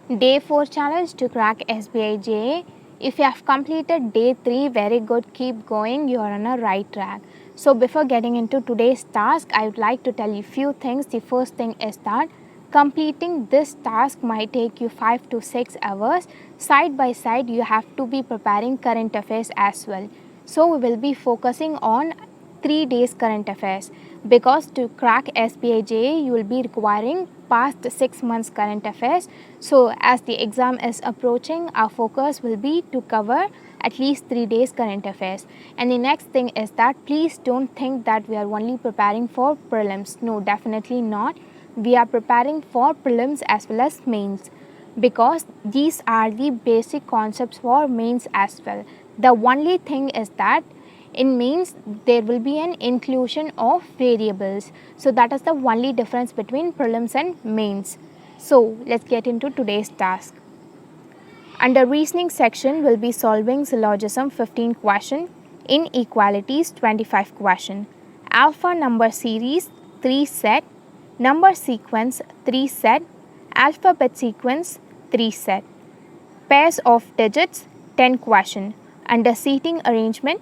Day 4 challenge to crack SBI JA. If you have completed day 3, very good, keep going, you are on a right track. So before getting into today's task, I would like to tell you few things. The first thing is that completing this task might take you 5 to 6 hours. Side by side, you have to be preparing current affairs as well. So we will be focusing on 3 days current affairs, because to crack SBI JA you will be requiring past 6 months current affairs. So as the exam is approaching, our focus will be to cover at least 3 days current affairs. And the next thing is that please don't think that we are only preparing for prelims. No, definitely not. We are preparing for prelims as well as mains, because these are the basic concepts for mains as well. The only thing is that in mains there will be an inclusion of variables. So that is the only difference between prelims and mains. So let's get into today's task. Under reasoning section, we'll be solving syllogism 15 question, inequalities 25 question, alpha number series 3 set, number sequence 3 set, alphabet sequence 3 set, pairs of digits 10 question, under seating arrangement,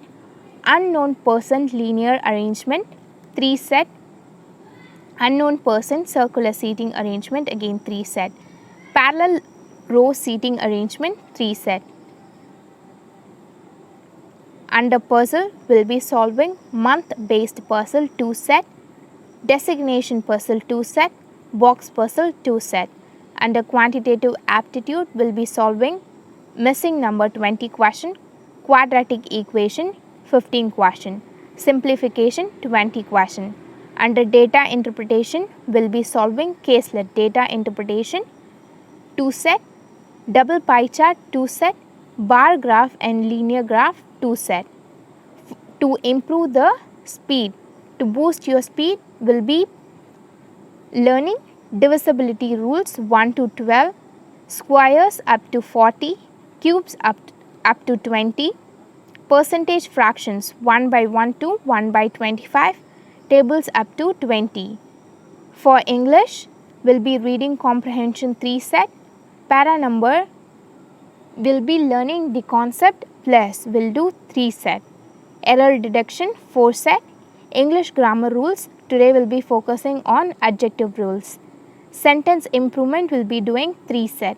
unknown person linear arrangement 3 set, unknown person circular seating arrangement again 3 set, parallel row seating arrangement 3 set. Under puzzle, we'll be solving month based puzzle 2 set, designation puzzle 2 set, box puzzle 2 set. Under quantitative aptitude, we'll be solving missing number 20 question, quadratic equation 15 question, simplification 20 question. Under data interpretation, we'll be solving caselet data interpretation 2 set, double pie chart 2 set, bar graph and linear graph 2 set. To improve the speed, to boost your speed, will be learning divisibility rules 1 to 12, squares up to 40, cubes up to 20, percentage fractions 1 by 1 to 1 by 25, tables up to 20. For English, we'll be reading comprehension 3 set, para number will be learning the concept plus will do 3 set, error detection 4 set, English grammar rules today will be focusing on adjective rules, sentence improvement will be doing 3 set,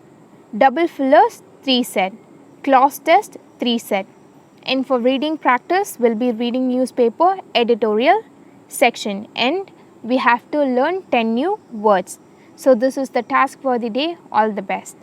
double fillers 3 set, clause test 3 set. And for reading practice, we'll be reading newspaper editorial section, and we have to learn 10 new words. So this is the task for the day. All the best.